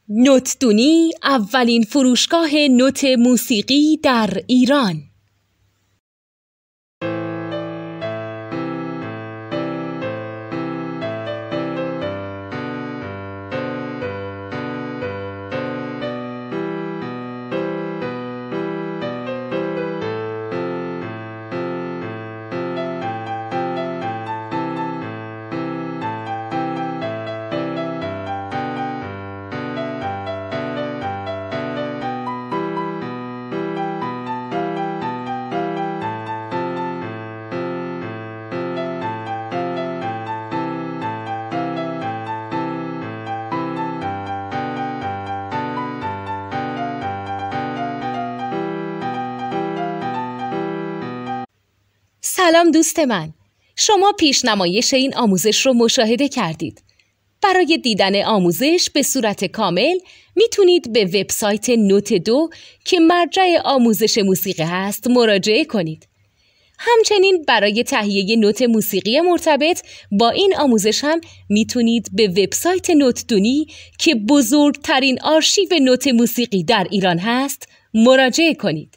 نوتدونی اولین فروشگاه نوت موسیقی در ایران. سلام دوست من، شما پیشنمایش این آموزش رو مشاهده کردید. برای دیدن آموزش به صورت کامل میتونید به وبسایت نوت 2 که مرجع آموزش موسیقی هست مراجعه کنید. همچنین برای تهیه نوت موسیقی مرتبط با این آموزش هم میتونید به وبسایت نوتدونی که بزرگترین آرشیو نوت موسیقی در ایران هست مراجعه کنید.